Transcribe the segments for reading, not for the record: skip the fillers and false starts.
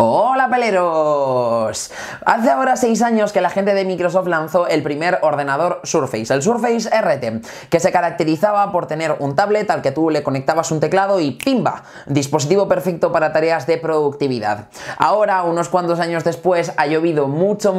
¡Hola peleros! Hace ahora 6 años que la gente de Microsoft lanzó el primer ordenador Surface, el Surface RT, que se caracterizaba por tener un tablet al que tú le conectabas un teclado y ¡pimba! Dispositivo perfecto para tareas de productividad. Ahora, unos cuantos años después, ha llovido mucho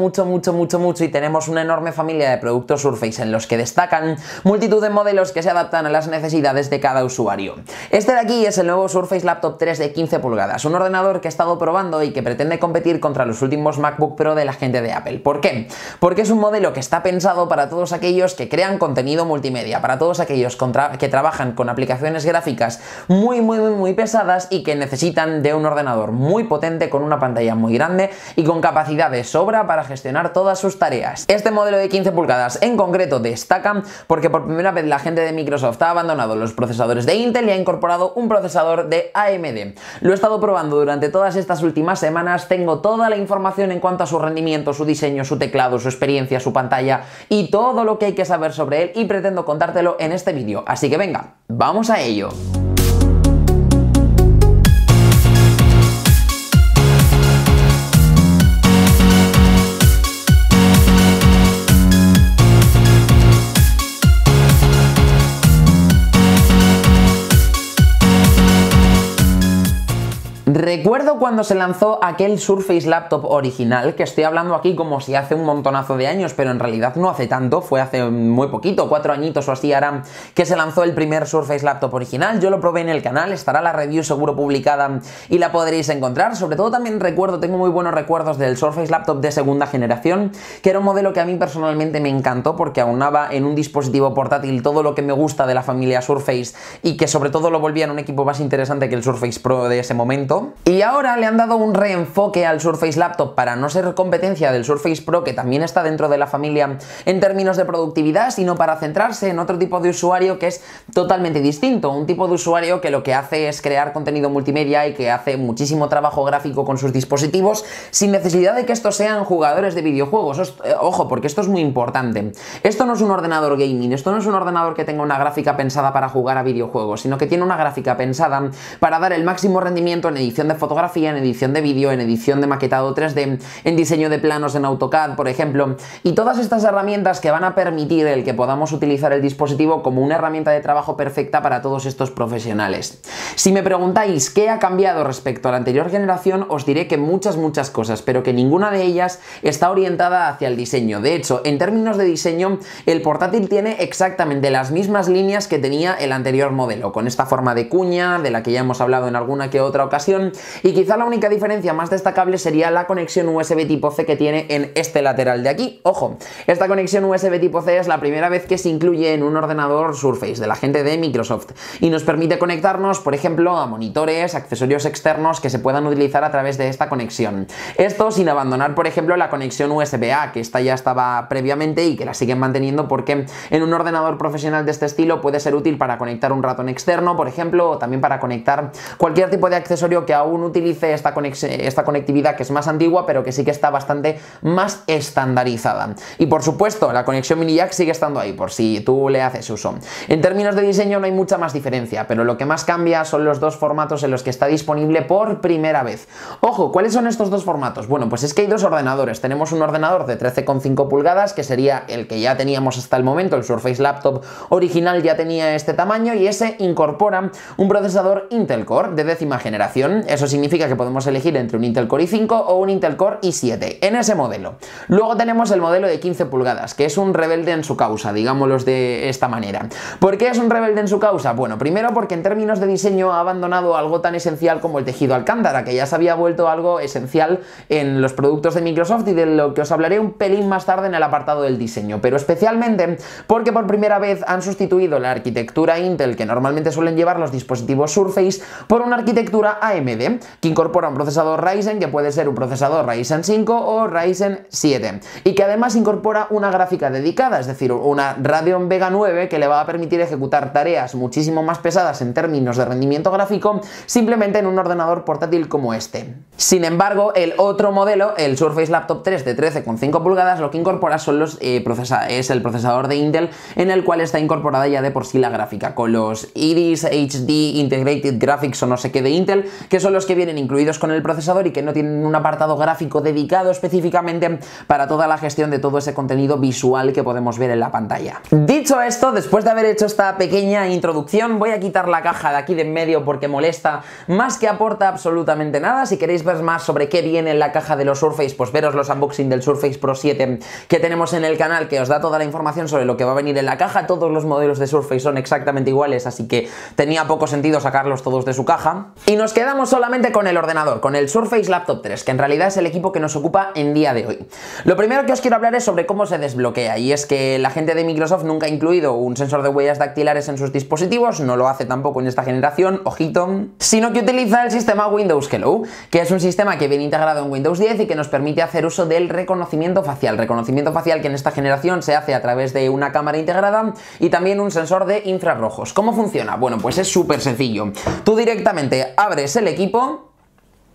y tenemos una enorme familia de productos Surface en los que destacan multitud de modelos que se adaptan a las necesidades de cada usuario. Este de aquí es el nuevo Surface Laptop 3 de 15 pulgadas, un ordenador que he estado probando y que pretende competir contra los últimos MacBook Pro de la gente de Apple. ¿Por qué? Porque es un modelo que está pensado para todos aquellos que crean contenido multimedia, para todos aquellos que trabajan con aplicaciones gráficas muy pesadas y que necesitan de un ordenador muy potente, con una pantalla muy grande y con capacidad de sobra para gestionar todas sus tareas. Este modelo de 15 pulgadas en concreto destaca porque por primera vez la gente de Microsoft ha abandonado los procesadores de Intel y ha incorporado un procesador de AMD. Lo he estado probando durante todas estas últimas semanas, tengo toda la información en cuanto a su rendimiento, su diseño, su teclado, su experiencia, su pantalla y todo lo que hay que saber sobre él, y pretendo contártelo en este vídeo. Así que venga, vamos a ello. Recuerdo cuando se lanzó aquel Surface Laptop original, que estoy hablando aquí como si hace un montonazo de años, pero en realidad no hace tanto, fue hace muy poquito, 4 añitos o así hará que se lanzó el primer Surface Laptop original. Yo lo probé en el canal, estará la review seguro publicada y la podréis encontrar. Sobre todo también tengo muy buenos recuerdos del Surface Laptop de segunda generación, que era un modelo que a mí personalmente me encantó porque aunaba en un dispositivo portátil todo lo que me gusta de la familia Surface y que sobre todo lo volvía en un equipo más interesante que el Surface Pro de ese momento. Y ahora le han dado un reenfoque al Surface Laptop para no ser competencia del Surface Pro, que también está dentro de la familia en términos de productividad, sino para centrarse en otro tipo de usuario que es totalmente distinto, un tipo de usuario que lo que hace es crear contenido multimedia y que hace muchísimo trabajo gráfico con sus dispositivos sin necesidad de que estos sean jugadores de videojuegos. Ojo, porque esto es muy importante. Esto no es un ordenador gaming, esto no es un ordenador que tenga una gráfica pensada para jugar a videojuegos, sino que tiene una gráfica pensada para dar el máximo rendimiento en edición de fotografía, en edición de vídeo, en edición de maquetado 3D, en diseño de planos en AutoCAD, por ejemplo, y todas estas herramientas que van a permitir el que podamos utilizar el dispositivo como una herramienta de trabajo perfecta para todos estos profesionales. Si me preguntáis qué ha cambiado respecto a la anterior generación, os diré que muchas cosas, pero que ninguna de ellas está orientada hacia el diseño. De hecho, en términos de diseño, el portátil tiene exactamente las mismas líneas que tenía el anterior modelo, con esta forma de cuña, de la que ya hemos hablado en alguna que otra ocasión, y quizá la única diferencia más destacable sería la conexión USB tipo C que tiene en este lateral de aquí. Ojo, esta conexión USB tipo C es la primera vez que se incluye en un ordenador Surface de la gente de Microsoft y nos permite conectarnos, por ejemplo, a monitores, accesorios externos que se puedan utilizar a través de esta conexión. Esto sin abandonar, por ejemplo, la conexión USB-A, que esta ya estaba previamente y que la siguen manteniendo porque en un ordenador profesional de este estilo puede ser útil para conectar un ratón externo, por ejemplo, o también para conectar cualquier tipo de accesorio que aún utilice esta conectividad, que es más antigua, pero que sí que está bastante más estandarizada. Y por supuesto, la conexión mini jack sigue estando ahí, por si tú le haces uso. En términos de diseño no hay mucha más diferencia, pero lo que más cambia son los dos formatos en los que está disponible por primera vez. Ojo, ¿cuáles son estos dos formatos? Bueno, pues es que hay dos ordenadores. Tenemos un ordenador de 13,5 pulgadas, que sería el que ya teníamos hasta el momento, el Surface Laptop original ya tenía este tamaño, y ese incorpora un procesador Intel Core de 10ª generación. Eso significa que podemos elegir entre un Intel Core i5 o un Intel Core i7 en ese modelo. Luego tenemos el modelo de 15 pulgadas, que es un rebelde en su causa, digámoslo de esta manera. ¿Por qué es un rebelde en su causa? Bueno, primero porque en términos de diseño ha abandonado algo tan esencial como el tejido alcántara, que ya se había vuelto algo esencial en los productos de Microsoft y de lo que os hablaré un pelín más tarde en el apartado del diseño, pero especialmente porque por primera vez han sustituido la arquitectura Intel que normalmente suelen llevar los dispositivos Surface por una arquitectura AMD, que incorpora un procesador Ryzen, que puede ser un procesador Ryzen 5 o Ryzen 7, y que además incorpora una gráfica dedicada, es decir, una Radeon Vega 9 que le va a permitir ejecutar tareas muchísimo más pesadas en términos de rendimiento gráfico simplemente en un ordenador portátil como este. Sin embargo, el otro modelo, el Surface Laptop 3 de 13,5 pulgadas, lo que incorpora son es el procesador de Intel, en el cual está incorporada ya de por sí la gráfica, con los Iris HD Integrated Graphics o no sé qué de Intel, que son los que que vienen incluidos con el procesador y que no tienen un apartado gráfico dedicado específicamente para toda la gestión de todo ese contenido visual que podemos ver en la pantalla. Dicho esto, después de haber hecho esta pequeña introducción, voy a quitar la caja de aquí de en medio porque molesta más que aporta absolutamente nada. Si queréis ver más sobre qué viene en la caja de los Surface, pues veros los unboxing del Surface Pro 7 que tenemos en el canal, que os da toda la información sobre lo que va a venir en la caja. Todos los modelos de Surface son exactamente iguales, así que tenía poco sentido sacarlos todos de su caja. Y nos quedamos solamente con el ordenador, con el Surface Laptop 3, que en realidad es el equipo que nos ocupa en día de hoy. Lo primero que os quiero hablar es sobre cómo se desbloquea, y es que la gente de Microsoft nunca ha incluido un sensor de huellas dactilares en sus dispositivos, no lo hace tampoco en esta generación, ojito, sino que utiliza el sistema Windows Hello, que es un sistema que viene integrado en Windows 10 y que nos permite hacer uso del reconocimiento facial que en esta generación se hace a través de una cámara integrada y también un sensor de infrarrojos. ¿Cómo funciona? Bueno, pues es súper sencillo. Tú directamente abres el equipo,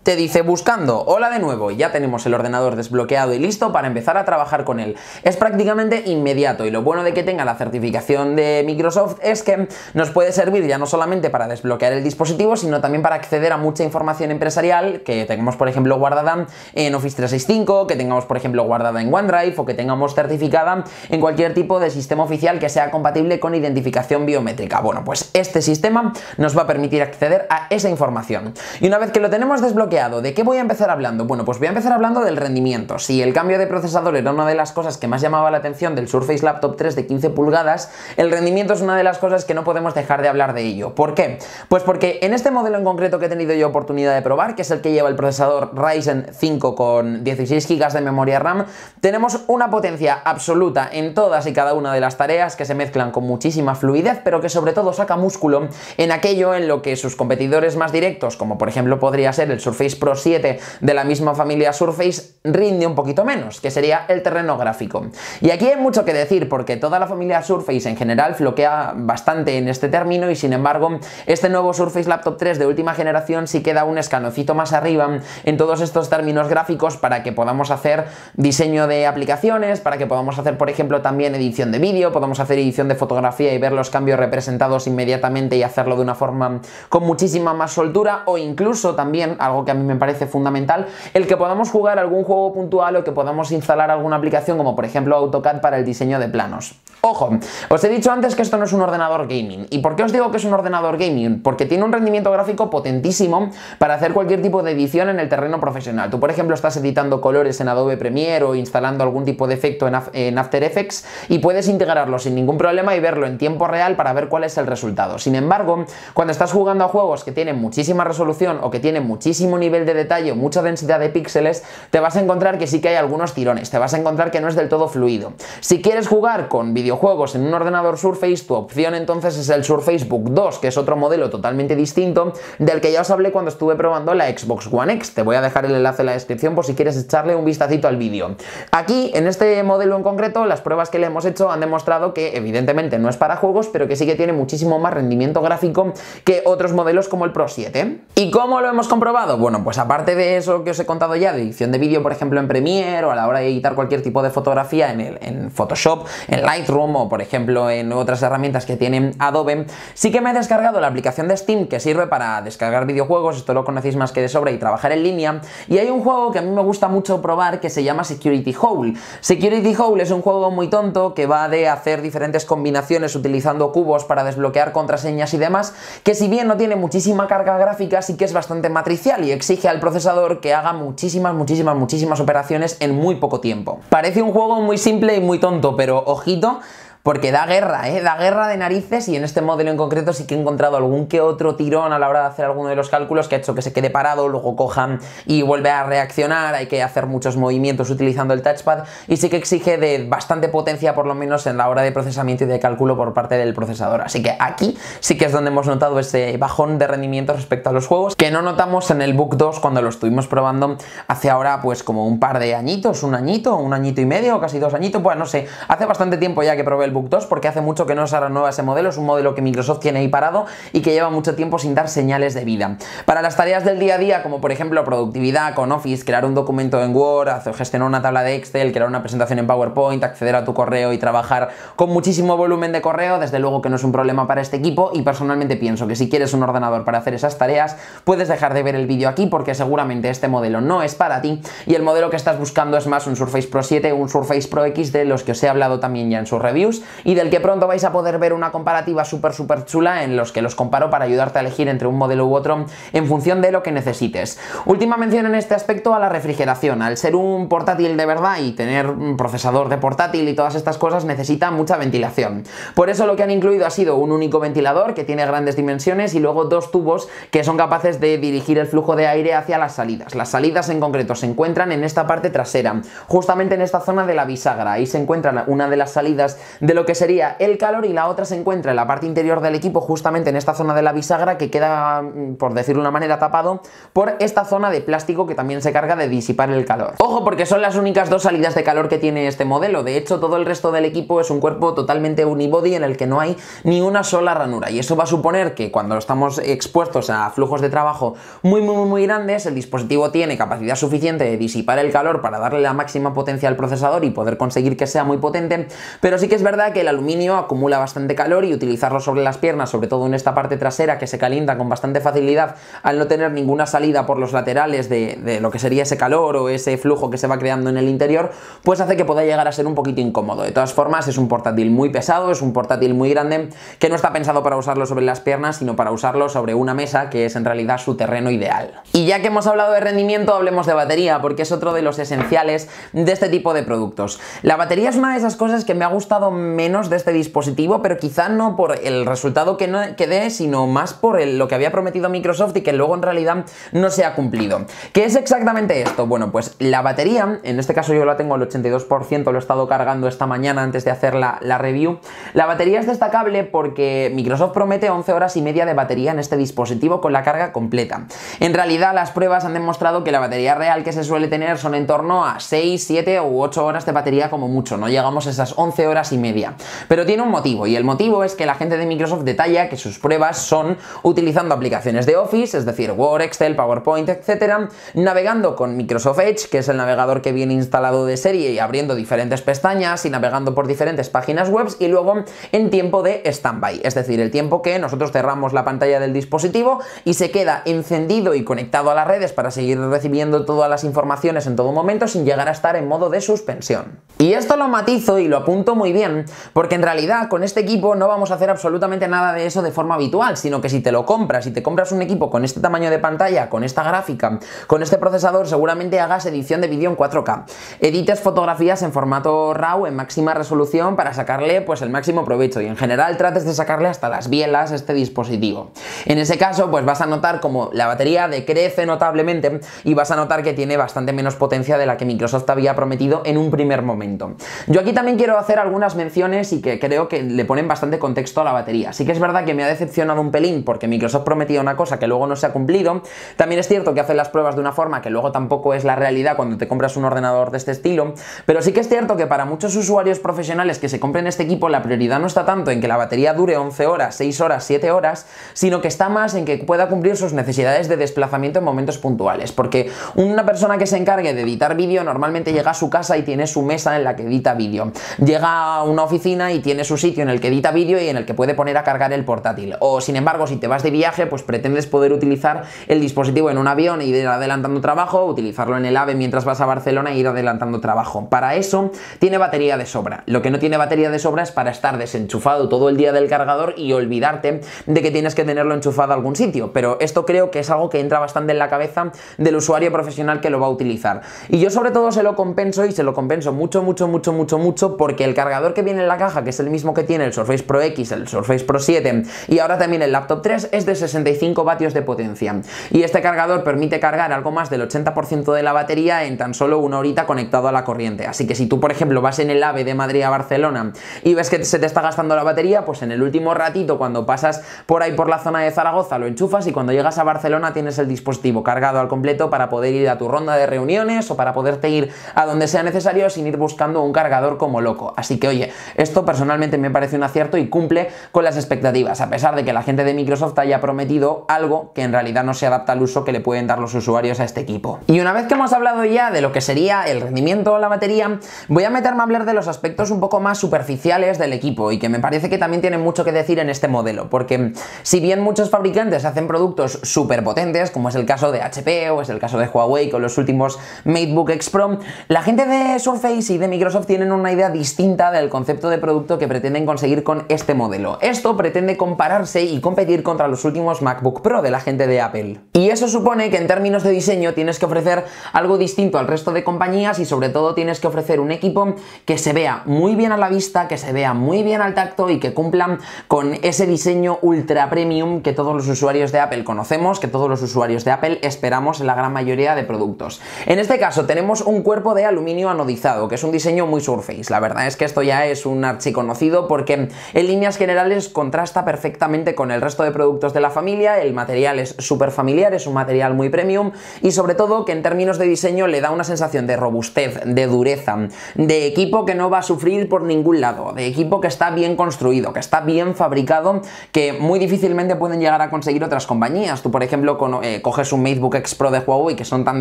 te dice buscando, hola de nuevo, y ya tenemos el ordenador desbloqueado y listo para empezar a trabajar con él. Es prácticamente inmediato, y lo bueno de que tenga la certificación de Microsoft es que nos puede servir ya no solamente para desbloquear el dispositivo, sino también para acceder a mucha información empresarial que tengamos, por ejemplo, guardada en Office 365, que tengamos, por ejemplo, guardada en OneDrive, o que tengamos certificada en cualquier tipo de sistema oficial que sea compatible con identificación biométrica. Bueno, pues este sistema nos va a permitir acceder a esa información. Y una vez que lo tenemos desbloqueado, ¿de qué voy a empezar hablando? Bueno, pues voy a empezar hablando del rendimiento. Si el cambio de procesador era una de las cosas que más llamaba la atención del Surface Laptop 3 de 15 pulgadas, el rendimiento es una de las cosas que no podemos dejar de hablar de ello. ¿Por qué? Pues porque en este modelo en concreto que he tenido yo oportunidad de probar, que es el que lleva el procesador Ryzen 5 con 16 GB de memoria RAM, tenemos una potencia absoluta en todas y cada una de las tareas que se mezclan con muchísima fluidez, pero que sobre todo saca músculo en aquello en lo que sus competidores más directos, como por ejemplo podría ser el Surface Pro 7 de la misma familia Surface, rinde un poquito menos, que sería el terreno gráfico. Y aquí hay mucho que decir, porque toda la familia Surface en general floquea bastante en este término, y sin embargo este nuevo Surface Laptop 3 de última generación sí queda un escaloncito más arriba en todos estos términos gráficos para que podamos hacer diseño de aplicaciones, para que podamos hacer, por ejemplo, también edición de vídeo, podamos hacer edición de fotografía y ver los cambios representados inmediatamente y hacerlo de una forma con muchísima más soltura, o incluso también, algo que a mí me parece fundamental, el que podamos jugar algún juego puntual o que podamos instalar alguna aplicación como por ejemplo AutoCAD para el diseño de planos. Ojo, os he dicho antes que esto no es un ordenador gaming. ¿Y por qué os digo que es un ordenador gaming? Porque tiene un rendimiento gráfico potentísimo para hacer cualquier tipo de edición en el terreno profesional. Tú, por ejemplo, estás editando colores en Adobe Premiere o instalando algún tipo de efecto en After Effects y puedes integrarlo sin ningún problema y verlo en tiempo real para ver cuál es el resultado. Sin embargo, cuando estás jugando a juegos que tienen muchísima resolución o que tienen muchísimo nivel de detalle o mucha densidad de píxeles, te vas a encontrar que sí que hay algunos tirones, te vas a encontrar que no es del todo fluido. Si quieres jugar con videojuegos en un ordenador Surface, tu opción entonces es el Surface Book 2, que es otro modelo totalmente distinto del que ya os hablé cuando estuve probando la Xbox One X. Te voy a dejar el enlace en la descripción por si quieres echarle un vistacito al vídeo. Aquí, en este modelo en concreto, las pruebas que le hemos hecho han demostrado que evidentemente no es para juegos, pero que sí que tiene muchísimo más rendimiento gráfico que otros modelos como el Pro 7. ¿Y cómo lo hemos comprobado? Bueno, pues aparte de eso que os he contado ya, de edición de vídeo, por ejemplo, en Premiere, o a la hora de editar cualquier tipo de fotografía en Photoshop, en Lightroom, o por ejemplo en otras herramientas que tiene Adobe, sí que me he descargado la aplicación de Steam, que sirve para descargar videojuegos, esto lo conocéis más que de sobra, y trabajar en línea, y hay un juego que a mí me gusta mucho probar que se llama Security Hole. Security Hole es un juego muy tonto que va de hacer diferentes combinaciones utilizando cubos para desbloquear contraseñas y demás, que si bien no tiene muchísima carga gráfica, sí que es bastante matricial y exige al procesador que haga muchísimas operaciones en muy poco tiempo. Parece un juego muy simple y muy tonto, pero ojito, porque da guerra, da guerra de narices, y en este modelo en concreto sí que he encontrado algún que otro tirón a la hora de hacer alguno de los cálculos que ha hecho que se quede parado, luego coja y vuelve a reaccionar, hay que hacer muchos movimientos utilizando el touchpad, y sí que exige de bastante potencia, por lo menos en la hora de procesamiento y de cálculo por parte del procesador. Así que aquí sí que es donde hemos notado ese bajón de rendimiento respecto a los juegos, que no notamos en el Book 2 cuando lo estuvimos probando hace ahora pues como un par de añitos, un añito y medio, casi 2 añitos, pues no sé, hace bastante tiempo ya que probé el Book 2 porque hace mucho que no se renueva ese modelo, es un modelo que Microsoft tiene ahí parado y que lleva mucho tiempo sin dar señales de vida. Para las tareas del día a día, como por ejemplo productividad con Office, crear un documento en Word, gestionar una tabla de Excel, crear una presentación en PowerPoint, acceder a tu correo y trabajar con muchísimo volumen de correo, desde luego que no es un problema para este equipo, y personalmente pienso que si quieres un ordenador para hacer esas tareas, puedes dejar de ver el vídeo aquí porque seguramente este modelo no es para ti y el modelo que estás buscando es más un Surface Pro 7 o un Surface Pro X, de los que os he hablado también ya en sus reviews y del que pronto vais a poder ver una comparativa súper chula en los que los comparo para ayudarte a elegir entre un modelo u otro en función de lo que necesites. Última mención en este aspecto a la refrigeración. Al ser un portátil de verdad y tener un procesador de portátil y todas estas cosas, necesita mucha ventilación. Por eso lo que han incluido ha sido un único ventilador que tiene grandes dimensiones y luego dos tubos que son capaces de dirigir el flujo de aire hacia las salidas. Las salidas en concreto se encuentran en esta parte trasera, justamente en esta zona de la bisagra. Ahí se encuentra una de las salidas de lo que sería el calor y la otra se encuentra en la parte interior del equipo, justamente en esta zona de la bisagra que queda, por decirlo de una manera, tapado por esta zona de plástico que también se carga de disipar el calor. Ojo, porque son las únicas dos salidas de calor que tiene este modelo. De hecho, todo el resto del equipo es un cuerpo totalmente unibody en el que no hay ni una sola ranura, y eso va a suponer que cuando estamos expuestos a flujos de trabajo muy grandes, el dispositivo tiene capacidad suficiente de disipar el calor para darle la máxima potencia al procesador y poder conseguir que sea muy potente, pero sí que es verdad que el aluminio acumula bastante calor y utilizarlo sobre las piernas, sobre todo en esta parte trasera que se calienta con bastante facilidad al no tener ninguna salida por los laterales de lo que sería ese calor o ese flujo que se va creando en el interior, pues hace que pueda llegar a ser un poquito incómodo. De todas formas, es un portátil muy pesado, es un portátil muy grande que no está pensado para usarlo sobre las piernas, sino para usarlo sobre una mesa, que es en realidad su terreno ideal. Y ya que hemos hablado de rendimiento, hablemos de batería, porque es otro de los esenciales de este tipo de productos. La batería es una de esas cosas que me ha gustado menos de este dispositivo, pero quizá no por el resultado que dé, sino más por lo que había prometido Microsoft y que luego en realidad no se ha cumplido. ¿Qué es exactamente esto? Bueno, pues la batería, en este caso yo la tengo al 82%, lo he estado cargando esta mañana antes de hacer la review. La batería es destacable porque Microsoft promete 11 horas y media de batería en este dispositivo con la carga completa. En realidad las pruebas han demostrado que la batería real que se suele tener son en torno a 6, 7 u 8 horas de batería como mucho, no llegamos a esas 11 horas y media. Pero tiene un motivo, y el motivo es que la gente de Microsoft detalla que sus pruebas son utilizando aplicaciones de Office, es decir, Word, Excel, PowerPoint, etcétera, navegando con Microsoft Edge, que es el navegador que viene instalado de serie y abriendo diferentes pestañas y navegando por diferentes páginas web, y luego en tiempo de standby, es decir, el tiempo que nosotros cerramos la pantalla del dispositivo y se queda encendido y conectado a las redes para seguir recibiendo todas las informaciones en todo momento sin llegar a estar en modo de suspensión. Y esto lo matizo y lo apunto muy bien porque en realidad con este equipo no vamos a hacer absolutamente nada de eso de forma habitual, sino que si te lo compras y te compras un equipo con este tamaño de pantalla, con esta gráfica, con este procesador, seguramente hagas edición de vídeo en 4K, edites fotografías en formato RAW en máxima resolución para sacarle pues el máximo provecho y en general trates de sacarle hasta las bielas a este dispositivo. En ese caso pues vas a notar como la batería decrece notablemente y vas a notar que tiene bastante menos potencia de la que Microsoft había prometido en un primer momento. Yo aquí también quiero hacer algunas menciones y que creo que le ponen bastante contexto a la batería. Sí que es verdad que me ha decepcionado un pelín porque Microsoft prometía una cosa que luego no se ha cumplido. También es cierto que hacen las pruebas de una forma que luego tampoco es la realidad cuando te compras un ordenador de este estilo, pero sí que es cierto que para muchos usuarios profesionales que se compren este equipo, la prioridad no está tanto en que la batería dure 11 horas, 6 horas, 7 horas, sino que está más en que pueda cumplir sus necesidades de desplazamiento en momentos puntuales, porque una persona que se encargue de editar vídeo normalmente llega a su casa y tiene su mesa en la que edita vídeo, llega a una oficina y tiene su sitio en el que edita vídeo y en el que puede poner a cargar el portátil, o sin embargo si te vas de viaje pues pretendes poder utilizar el dispositivo en un avión e ir adelantando trabajo, utilizarlo en el AVE mientras vas a Barcelona e ir adelantando trabajo. Para eso tiene batería de sobra. Lo que no tiene batería de sobra es para estar desenchufado todo el día del cargador y olvidarte de que tienes que tenerlo enchufado a algún sitio, pero esto creo que es algo que entra bastante en la cabeza del usuario profesional que lo va a utilizar. Y yo sobre todo se lo compenso y se lo compenso mucho porque el cargador que viene en la caja, que es el mismo que tiene el Surface Pro X, el Surface Pro 7 y ahora también el Laptop 3, es de 65 vatios de potencia. Y este cargador permite cargar algo más del 80% de la batería en tan solo una horita conectado a la corriente. Así que si tú, por ejemplo, vas en el AVE de Madrid a Barcelona y ves que se te está gastando la batería, pues en el último ratito, cuando pasas por ahí por la zona de Zaragoza, lo enchufas y cuando llegas a Barcelona tienes el dispositivo cargado al completo para poder ir a tu ronda de reuniones o para poderte ir a donde sea necesario sin ir buscando un cargador como loco. Así que oye, esto personalmente me parece un acierto y cumple con las expectativas, a pesar de que la gente de Microsoft haya prometido algo que en realidad no se adapta al uso que le pueden dar los usuarios a este equipo. Y una vez que hemos hablado ya de lo que sería el rendimiento o la batería, voy a meterme a hablar de los aspectos un poco más superficiales del equipo y que me parece que también tienen mucho que decir en este modelo, porque si bien muchos fabricantes hacen productos súper potentes, como es el caso de HP o es el caso de Huawei con los últimos MateBook X Pro, la gente de Surface y de Microsoft tienen una idea distinta del concepto de producto que pretenden conseguir con este modelo. Esto pretende compararse y competir contra los últimos MacBook Pro de la gente de Apple. Y eso supone que en términos de diseño tienes que ofrecer algo distinto al resto de compañías y sobre todo tienes que ofrecer un equipo que se vea muy bien a la vista, que se vea muy bien al tacto y que cumplan con ese diseño ultra premium que todos los usuarios de Apple conocemos, que todos los usuarios de Apple esperamos en la gran mayoría de productos. En este caso tenemos un cuerpo de aluminio anodizado, que es un diseño muy Surface. La verdad es que esto ya es un archiconocido porque en líneas generales contrasta perfectamente con el resto de productos de la familia, el material es súper familiar, es un material muy premium y sobre todo que en términos de diseño le da una sensación de robustez, de dureza, de equipo que no va a sufrir por ningún lado, de equipo que está bien construido, que está bien fabricado, que muy difícilmente pueden llegar a conseguir otras compañías. Tú, por ejemplo, coges un MateBook X Pro de Huawei, que son tan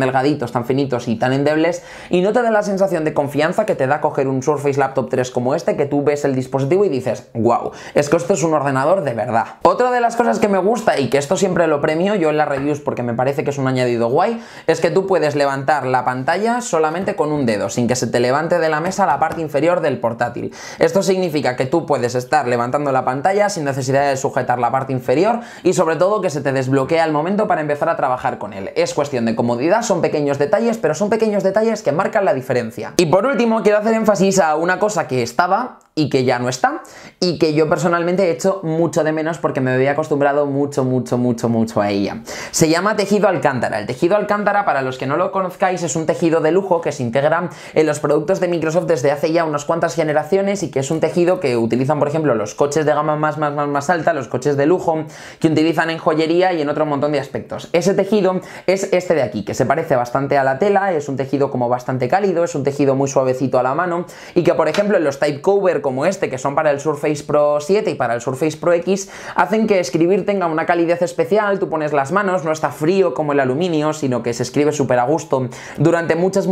delgaditos, tan finitos y tan endebles, y no te da la sensación de confianza que te da coger un Surface Laptop 3 como este, que tú ves el dispositivo y dices, wow, es que esto es un ordenador de verdad. Otra de las cosas que me gusta, y que esto siempre lo premio yo en las reviews porque me parece que es un añadido guay, es que tú puedes levantar la pantalla solamente con un dedo, sin que se te levante de la mesa la parte inferior del portátil. Esto significa que tú puedes estar levantando la pantalla sin necesidad de sujetar la parte inferior y sobre todo que se te desbloquea al momento para empezar a trabajar con él. Es cuestión de comodidad, son pequeños detalles, pero son pequeños detalles que marcan la diferencia. Y por último, quiero hacer énfasis a una cosa que estaba y que ya no está, y que yo personalmente he hecho mucho de menos porque me había acostumbrado mucho a ella. Se llama tejido alcántara. El tejido alcántara, para los que no lo conozcáis, es un tejido de lujo que se integra en los productos de Microsoft desde hace ya unas cuantas generaciones y que es un tejido que utilizan, por ejemplo, los coches de gama más alta, los coches de lujo, que utilizan en joyería y en otro montón de aspectos. Ese tejido es este de aquí, que se parece bastante a la tela, es un tejido como bastante cálido, es un tejido muy suavecito a la mano y que, por ejemplo, en los type cover como este, que son para el Surface Pro 7 y para el Surface Pro X, hacen que escribir tenga una calidez especial. Tú pones las manos, no está frío como el aluminio, sino que se escribe súper a gusto durante muchas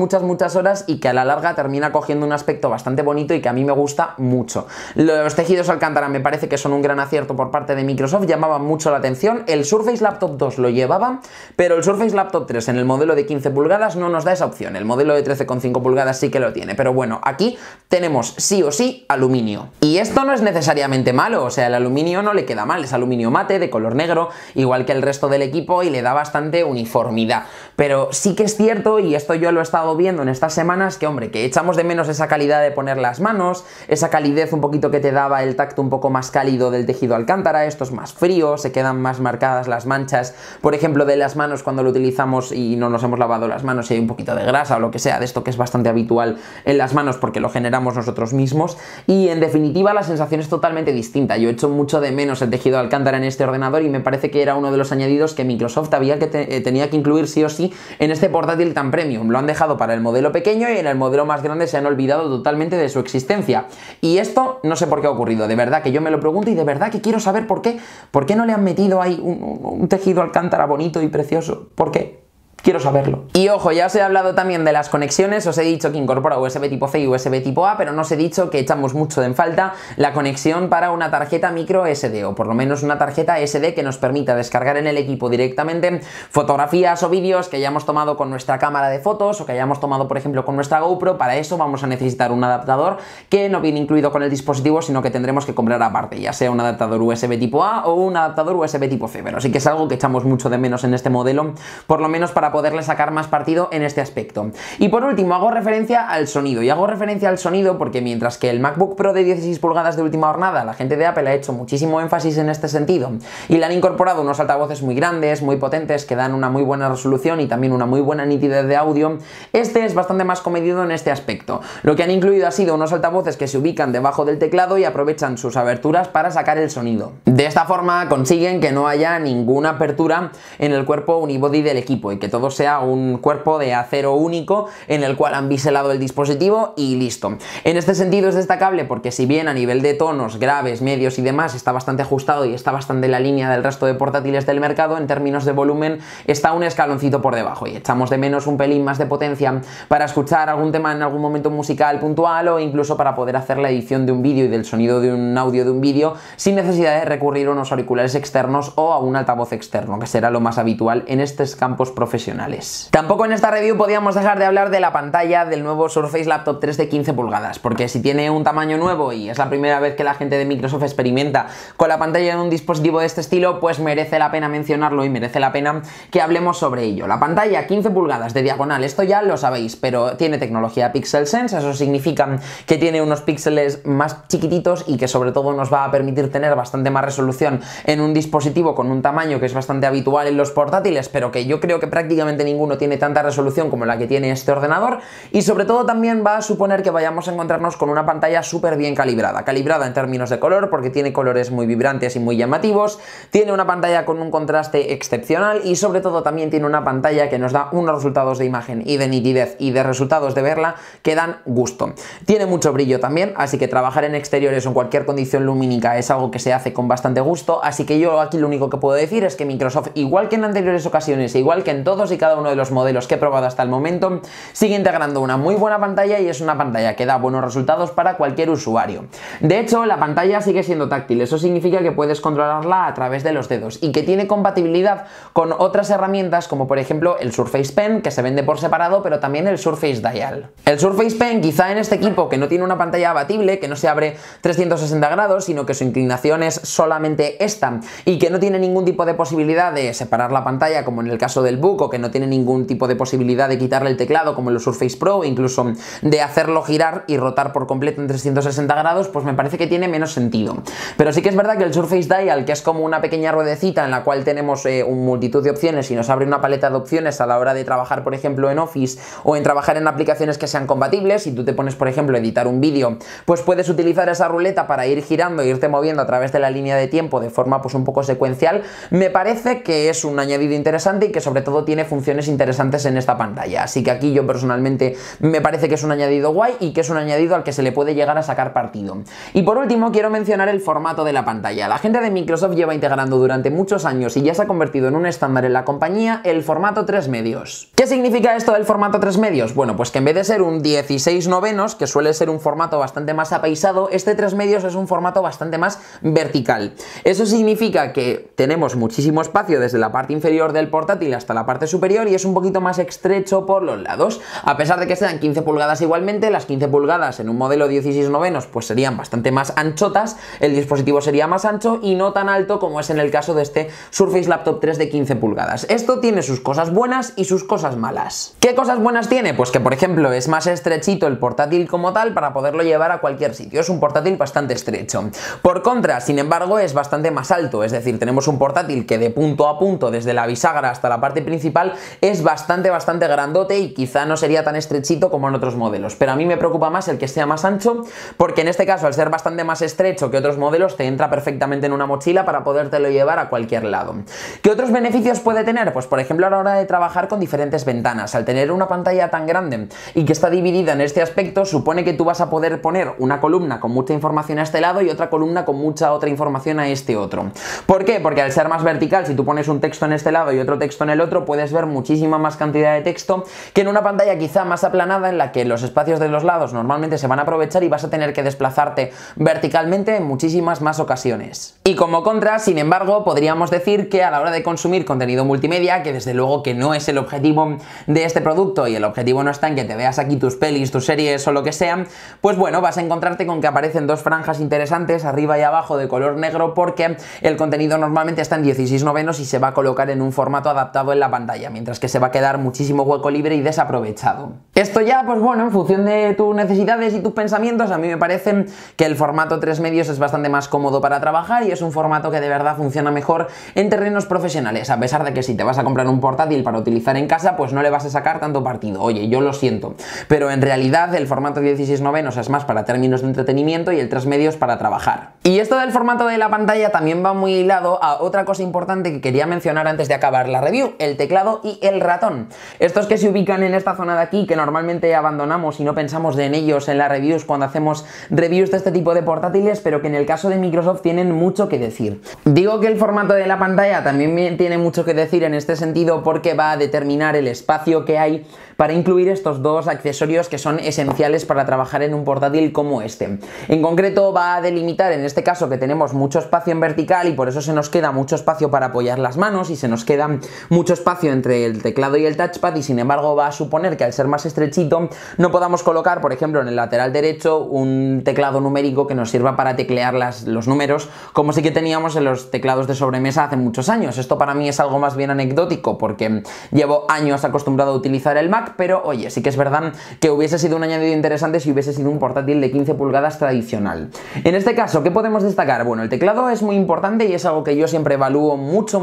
horas y que a la larga termina cogiendo un aspecto bastante bonito y que a mí me gusta mucho. Los tejidos alcántara me parece que son un gran acierto por parte de Microsoft, llamaban mucho la atención. El Surface Laptop 2 lo llevaba, pero el Surface Laptop 3 en el modelo de 15 pulgadas no nos da esa opción. El modelo de 13,5 pulgadas sí que lo tiene, pero bueno, aquí tenemos sí o sí aluminio. Y esto no es necesariamente malo, o sea, el aluminio no le queda mal, es aluminio mate de color negro, igual que el resto del equipo, y le da bastante uniformidad. Pero sí que es cierto, y esto yo lo he estado viendo en estas semanas, que hombre, que echamos de menos esa calidad de poner las manos, esa calidez un poquito que te daba el tacto un poco más cálido del tejido alcántara. Esto es más frío, se quedan más marcadas las manchas, por ejemplo, de las manos cuando lo utilizamos y no nos hemos lavado las manos y hay un poquito de grasa o lo que sea, de esto que es bastante habitual en las manos porque lo generamos nosotros mismos. Y en definitiva la sensación es totalmente distinta. Yo echo mucho de menos el tejido alcántara en este ordenador y me parece que era uno de los añadidos que Microsoft tenía que incluir sí o sí en este portátil tan premium. Lo han dejado para el modelo pequeño y en el modelo más grande se han olvidado totalmente de su existencia. Y esto no sé por qué ha ocurrido, de verdad que yo me lo pregunto y de verdad que quiero saber por qué. ¿Por qué no le han metido ahí un tejido alcántara bonito y precioso? ¿Por qué? Quiero saberlo. Y ojo, ya os he hablado también de las conexiones, os he dicho que incorpora USB tipo C y USB tipo A, pero no os he dicho que echamos mucho en falta la conexión para una tarjeta micro SD, o por lo menos una tarjeta SD que nos permita descargar en el equipo directamente fotografías o vídeos que hayamos tomado con nuestra cámara de fotos o que hayamos tomado, por ejemplo, con nuestra GoPro. Para eso vamos a necesitar un adaptador que no viene incluido con el dispositivo, sino que tendremos que comprar aparte, ya sea un adaptador USB tipo A o un adaptador USB tipo C, pero sí que es algo que echamos mucho de menos en este modelo, por lo menos para poderle sacar más partido en este aspecto. Y por último, hago referencia al sonido, y hago referencia al sonido porque mientras que el MacBook Pro de 16 pulgadas de última hornada, la gente de Apple ha hecho muchísimo énfasis en este sentido y le han incorporado unos altavoces muy grandes, muy potentes, que dan una muy buena resolución y también una muy buena nitidez de audio, este es bastante más comedido en este aspecto. Lo que han incluido ha sido unos altavoces que se ubican debajo del teclado y aprovechan sus aberturas para sacar el sonido. De esta forma consiguen que no haya ninguna apertura en el cuerpo unibody del equipo y que todo todo sea un cuerpo de acero único en el cual han biselado el dispositivo y listo. En este sentido es destacable porque si bien a nivel de tonos graves, medios y demás está bastante ajustado y está bastante en la línea del resto de portátiles del mercado, en términos de volumen está un escaloncito por debajo y echamos de menos un pelín más de potencia para escuchar algún tema en algún momento musical puntual o incluso para poder hacer la edición de un vídeo y del sonido de un audio de un vídeo sin necesidad de recurrir a unos auriculares externos o a un altavoz externo, que será lo más habitual en estos campos profesionales. Tampoco en esta review podíamos dejar de hablar de la pantalla del nuevo Surface Laptop 3 de 15 pulgadas, porque si tiene un tamaño nuevo y es la primera vez que la gente de Microsoft experimenta con la pantalla de un dispositivo de este estilo, pues merece la pena mencionarlo y merece la pena que hablemos sobre ello. La pantalla 15 pulgadas de diagonal, esto ya lo sabéis, pero tiene tecnología Pixel Sense, eso significa que tiene unos píxeles más chiquititos y que sobre todo nos va a permitir tener bastante más resolución en un dispositivo con un tamaño que es bastante habitual en los portátiles, pero que yo creo que prácticamente ninguno tiene tanta resolución como la que tiene este ordenador, y sobre todo también va a suponer que vayamos a encontrarnos con una pantalla súper bien calibrada en términos de color, porque tiene colores muy vibrantes y muy llamativos, tiene una pantalla con un contraste excepcional y sobre todo también tiene una pantalla que nos da unos resultados de imagen y de nitidez y de resultados de verla que dan gusto. Tiene mucho brillo también, así que trabajar en exteriores o en cualquier condición lumínica es algo que se hace con bastante gusto, así que yo aquí lo único que puedo decir es que Microsoft, igual que en anteriores ocasiones, igual que en todos y cada uno de los modelos que he probado hasta el momento, sigue integrando una muy buena pantalla y es una pantalla que da buenos resultados para cualquier usuario. De hecho, la pantalla sigue siendo táctil, eso significa que puedes controlarla a través de los dedos y que tiene compatibilidad con otras herramientas como por ejemplo el Surface Pen, que se vende por separado, pero también el Surface Dial. El Surface Pen, quizá en este equipo que no tiene una pantalla abatible, que no se abre 360 grados, sino que su inclinación es solamente esta y que no tiene ningún tipo de posibilidad de separar la pantalla como en el caso del Book, o que no tiene ningún tipo de posibilidad de quitarle el teclado como en los Surface Pro, o incluso de hacerlo girar y rotar por completo en 360 grados, pues me parece que tiene menos sentido. Pero sí que es verdad que el Surface Dial, que es como una pequeña ruedecita en la cual tenemos un multitud de opciones y nos abre una paleta de opciones a la hora de trabajar, por ejemplo, en Office o en trabajar en aplicaciones que sean compatibles. Si tú te pones, por ejemplo, a editar un vídeo, pues puedes utilizar esa ruleta para ir girando e irte moviendo a través de la línea de tiempo de forma pues un poco secuencial. Me parece que es un añadido interesante y que sobre todo tiene funciones interesantes en esta pantalla, así que aquí yo personalmente me parece que es un añadido guay y que es un añadido al que se le puede llegar a sacar partido. Y por último quiero mencionar el formato de la pantalla. La gente de Microsoft lleva integrando durante muchos años y ya se ha convertido en un estándar en la compañía el formato 3 medios. ¿Qué significa esto del formato 3 medios? Bueno, pues que en vez de ser un 16/9, que suele ser un formato bastante más apaisado, este 3 medios es un formato bastante más vertical. Eso significa que tenemos muchísimo espacio desde la parte inferior del portátil hasta la parte superior y es un poquito más estrecho por los lados. A pesar de que sean 15 pulgadas igualmente, las 15 pulgadas en un modelo 16/9 pues serían bastante más anchotas, el dispositivo sería más ancho y no tan alto como es en el caso de este Surface Laptop 3 de 15 pulgadas. Esto tiene sus cosas buenas y sus cosas malas. ¿Qué cosas buenas tiene? Pues que por ejemplo es más estrechito el portátil como tal para poderlo llevar a cualquier sitio, es un portátil bastante estrecho. Por contra, sin embargo, es bastante más alto, es decir, tenemos un portátil que de punto a punto, desde la bisagra hasta la parte principal, es bastante grandote y quizá no sería tan estrechito como en otros modelos, pero a mí me preocupa más el que sea más ancho, porque en este caso, al ser bastante más estrecho que otros modelos, te entra perfectamente en una mochila para podértelo llevar a cualquier lado. ¿Qué otros beneficios puede tener? Pues por ejemplo a la hora de trabajar con diferentes ventanas. Al tener una pantalla tan grande y que está dividida en este aspecto, supone que tú vas a poder poner una columna con mucha información a este lado y otra columna con mucha otra información a este otro. ¿Por qué? Porque al ser más vertical, si tú pones un texto en este lado y otro texto en el otro, puedes ver muchísima más cantidad de texto que en una pantalla quizá más aplanada, en la que los espacios de los lados normalmente se van a aprovechar y vas a tener que desplazarte verticalmente en muchísimas más ocasiones. Y como contra, sin embargo, podríamos decir que a la hora de consumir contenido multimedia, que desde luego que no es el objetivo de este producto y el objetivo no está en que te veas aquí tus pelis, tus series o lo que sea, pues bueno, vas a encontrarte con que aparecen dos franjas interesantes arriba y abajo de color negro, porque el contenido normalmente está en 16/9 y se va a colocar en un formato adaptado en la pantalla, mientras que se va a quedar muchísimo hueco libre y desaprovechado. Esto ya, pues bueno, en función de tus necesidades y tus pensamientos, a mí me parece que el formato 3 medios es bastante más cómodo para trabajar y es un formato que de verdad funciona mejor en terrenos profesionales, a pesar de que si te vas a comprar un portátil para utilizar en casa, pues no le vas a sacar tanto partido. Oye, yo lo siento, pero en realidad el formato 16/9 es más para términos de entretenimiento y el 3 medios para trabajar. Y esto del formato de la pantalla también va muy hilado a otra cosa importante que quería mencionar antes de acabar la review, el teclado y el ratón. Estos que se ubican en esta zona de aquí, que normalmente abandonamos y no pensamos en ellos en las reviews cuando hacemos reviews de este tipo de portátiles, pero que en el caso de Microsoft tienen mucho que decir. Digo que el formato de la pantalla también tiene mucho que decir en este sentido porque va a determinar el espacio que hay para incluir estos dos accesorios que son esenciales para trabajar en un portátil como este. En concreto va a delimitar en este caso que tenemos mucho espacio en vertical y por eso se nos queda mucho espacio para apoyar las manos y se nos queda mucho espacio entre el teclado y el touchpad, y sin embargo va a suponer que al ser más estrechito no podamos colocar, por ejemplo, en el lateral derecho un teclado numérico que nos sirva para teclear los números como sí que teníamos en los teclados de sobremesa hace muchos años. Esto para mí es algo más bien anecdótico porque llevo años acostumbrado a utilizar el Mac, pero oye, sí que es verdad que hubiese sido un añadido interesante si hubiese sido un portátil de 15 pulgadas tradicional. En este caso, ¿qué podemos destacar? Bueno, el teclado es muy importante y es algo que yo siempre evalúo mucho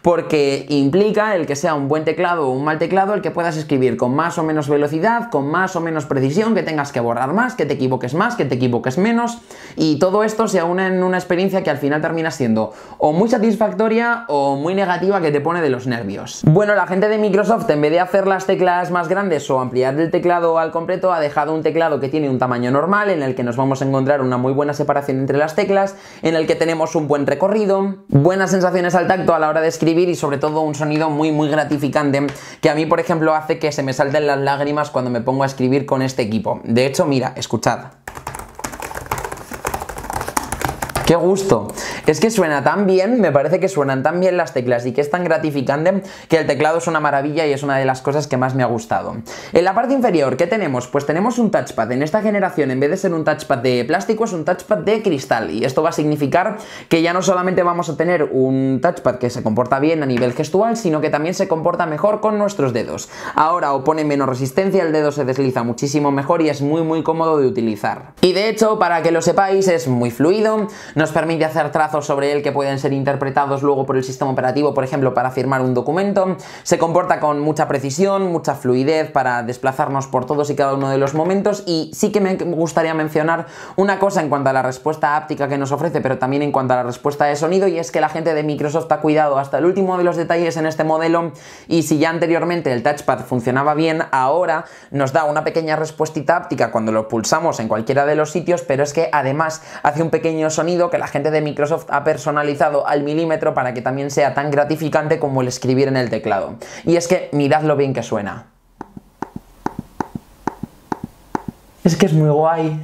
porque implica el que sea un buen teclado o un mal teclado, el que puedas escribir con más o menos velocidad, con más o menos precisión, que tengas que borrar más, que te equivoques más, que te equivoques menos, y todo esto se une en una experiencia que al final termina siendo o muy satisfactoria o muy negativa, que te pone de los nervios. Bueno, la gente de Microsoft, en vez de hacer las teclas más grandes o ampliar el teclado al completo, ha dejado un teclado que tiene un tamaño normal, en el que nos vamos a encontrar una muy buena separación entre las teclas, en el que tenemos un buen recorrido, buenas sensaciones al tacto a la hora de escribir y sobre todo un sonido muy gratificante, que a mí, por ejemplo, hace que se me salten las lágrimas cuando me pongo a escribir con este equipo. De hecho, mira, escuchad. ¡Qué gusto! Es que suena tan bien, me parece que suenan tan bien las teclas y que es tan gratificante que el teclado es una maravilla y es una de las cosas que más me ha gustado. En la parte inferior, ¿qué tenemos? Pues tenemos un touchpad. En esta generación, en vez de ser un touchpad de plástico, es un touchpad de cristal, y esto va a significar que ya no solamente vamos a tener un touchpad que se comporta bien a nivel gestual, sino que también se comporta mejor con nuestros dedos. Ahora opone menos resistencia, el dedo se desliza muchísimo mejor y es muy cómodo de utilizar. Y de hecho, para que lo sepáis, es muy fluido. Nos permite hacer trazos sobre él que pueden ser interpretados luego por el sistema operativo, por ejemplo, para firmar un documento. Se comporta con mucha precisión, mucha fluidez para desplazarnos por todos y cada uno de los momentos, y sí que me gustaría mencionar una cosa en cuanto a la respuesta áptica que nos ofrece, pero también en cuanto a la respuesta de sonido, y es que la gente de Microsoft ha cuidado hasta el último de los detalles en este modelo, y si ya anteriormente el touchpad funcionaba bien, ahora nos da una pequeña respuestita áptica cuando lo pulsamos en cualquiera de los sitios, pero es que además hace un pequeño sonido que la gente de Microsoft ha personalizado al milímetro para que también sea tan gratificante como el escribir en el teclado. Y es que mirad lo bien que suena. Es que es muy guay,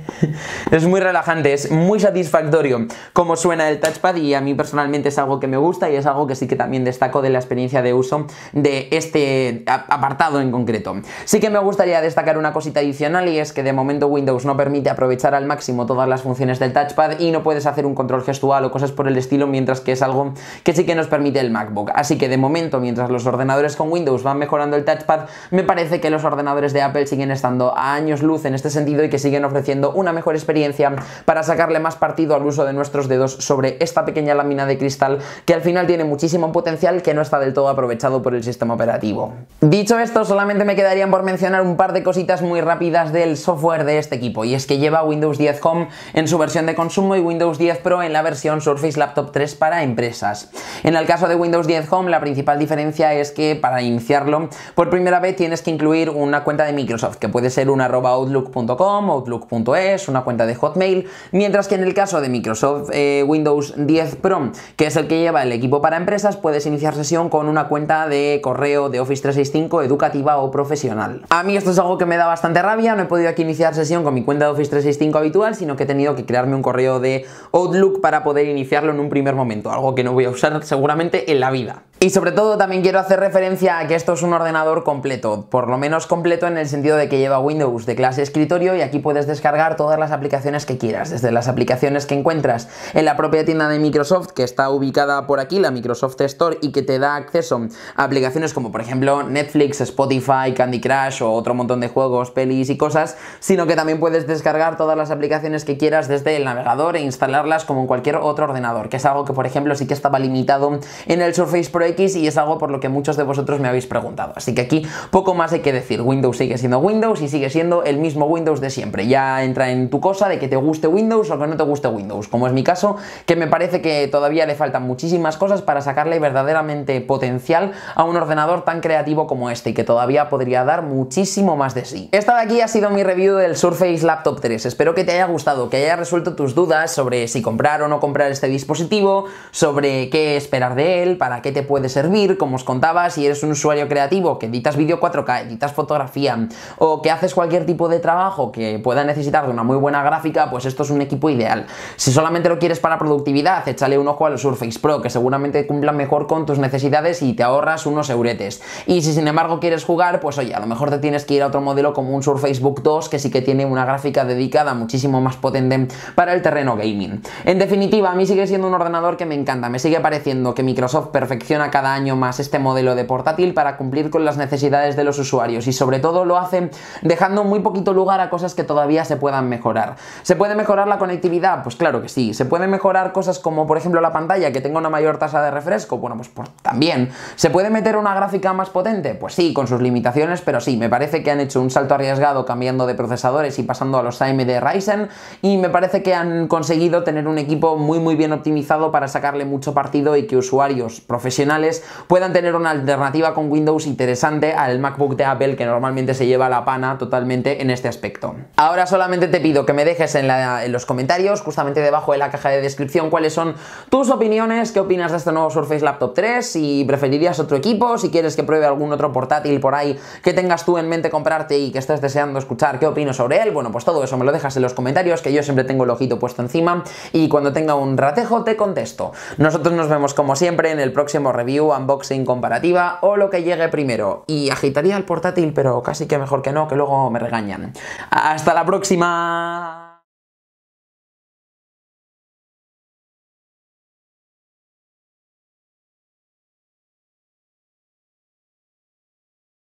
es muy relajante, es muy satisfactorio cómo suena el touchpad, y a mí personalmente es algo que me gusta y es algo que sí que también destaco de la experiencia de uso de este apartado en concreto. Sí que me gustaría destacar una cosita adicional, y es que de momento Windows no permite aprovechar al máximo todas las funciones del touchpad y no puedes hacer un control gestual o cosas por el estilo, mientras que es algo que sí que nos permite el MacBook. Así que de momento, mientras los ordenadores con Windows van mejorando el touchpad, me parece que los ordenadores de Apple siguen estando a años luz en este sentido, y que siguen ofreciendo una mejor experiencia para sacarle más partido al uso de nuestros dedos sobre esta pequeña lámina de cristal que al final tiene muchísimo potencial, que no está del todo aprovechado por el sistema operativo. Dicho esto, solamente me quedarían por mencionar un par de cositas muy rápidas del software de este equipo, y es que lleva Windows 10 Home en su versión de consumo y Windows 10 Pro en la versión Surface Laptop 3 para empresas. En el caso de Windows 10 Home, la principal diferencia es que para iniciarlo por primera vez tienes que incluir una cuenta de Microsoft, que puede ser un @outlook.com, outlook.es, una cuenta de Hotmail, mientras que en el caso de Microsoft Windows 10 Pro, que es el que lleva el equipo para empresas, puedes iniciar sesión con una cuenta de correo de Office 365 educativa o profesional. A mí esto es algo que me da bastante rabia, no he podido aquí iniciar sesión con mi cuenta de Office 365 habitual, sino que he tenido que crearme un correo de Outlook para poder iniciarlo en un primer momento, algo que no voy a usar seguramente en la vida. Y sobre todo también quiero hacer referencia a que esto es un ordenador completo, por lo menos completo en el sentido de que lleva Windows de clase escritorio, y aquí puedes descargar todas las aplicaciones que quieras, desde las aplicaciones que encuentras en la propia tienda de Microsoft, que está ubicada por aquí, la Microsoft Store, y que te da acceso a aplicaciones como por ejemplo Netflix, Spotify, Candy Crush o otro montón de juegos, pelis y cosas, sino que también puedes descargar todas las aplicaciones que quieras desde el navegador e instalarlas como en cualquier otro ordenador, que es algo que por ejemplo sí que estaba limitado en el Surface Pro X y es algo por lo que muchos de vosotros me habéis preguntado. Así que aquí poco más hay que decir. Windows sigue siendo Windows y sigue siendo el mismo Windows de siempre. Ya entra en tu cosa de que te guste Windows o que no te guste Windows, como es mi caso, que me parece que todavía le faltan muchísimas cosas para sacarle verdaderamente potencial a un ordenador tan creativo como este y que todavía podría dar muchísimo más de sí. Esta de aquí ha sido mi review del Surface Laptop 3. Espero que te haya gustado, que haya resuelto tus dudas sobre si comprar o no comprar este dispositivo, sobre qué esperar de él, para qué te puede servir. Como os contaba, si eres un usuario creativo que editas vídeo 4K, editas fotografía o que haces cualquier tipo de trabajo que pueda necesitar de una muy buena gráfica, pues esto es un equipo ideal. Si solamente lo quieres para productividad, échale un ojo a los Surface Pro, que seguramente cumplan mejor con tus necesidades y te ahorras unos euretes. Y si sin embargo quieres jugar, pues oye, a lo mejor te tienes que ir a otro modelo como un Surface Book 2, que sí que tiene una gráfica dedicada muchísimo más potente para el terreno gaming. En definitiva, a mí sigue siendo un ordenador que me encanta. Me sigue pareciendo que Microsoft perfecciona cada año más este modelo de portátil para cumplir con las necesidades de los usuarios y sobre todo lo hace dejando muy poquito lugar a cosas que todavía se puedan mejorar. ¿Se puede mejorar la conectividad? Pues claro que sí. ¿Se puede mejorar cosas como por ejemplo la pantalla, que tenga una mayor tasa de refresco? Bueno, pues también. ¿Se puede meter una gráfica más potente? Pues sí, con sus limitaciones, pero sí, me parece que han hecho un salto arriesgado cambiando de procesadores y pasando a los AMD Ryzen, y me parece que han conseguido tener un equipo muy bien optimizado para sacarle mucho partido y que usuarios profesionales puedan tener una alternativa con Windows interesante al MacBook de Apple, que normalmente se lleva la pana totalmente en este aspecto. Ahora solamente te pido que me dejes en los comentarios, justamente debajo de la caja de descripción, cuáles son tus opiniones, qué opinas de este nuevo Surface Laptop 3, si preferirías otro equipo, si quieres que pruebe algún otro portátil por ahí que tengas tú en mente comprarte y que estés deseando escuchar qué opino sobre él. Bueno, pues todo eso me lo dejas en los comentarios, que yo siempre tengo el ojito puesto encima y cuando tenga un ratejo te contesto. Nosotros nos vemos como siempre en el próximo review, unboxing, comparativa o lo que llegue primero. Y agitaría el portátil, pero casi que mejor que no, que luego me regañan. ¡Hasta la próxima!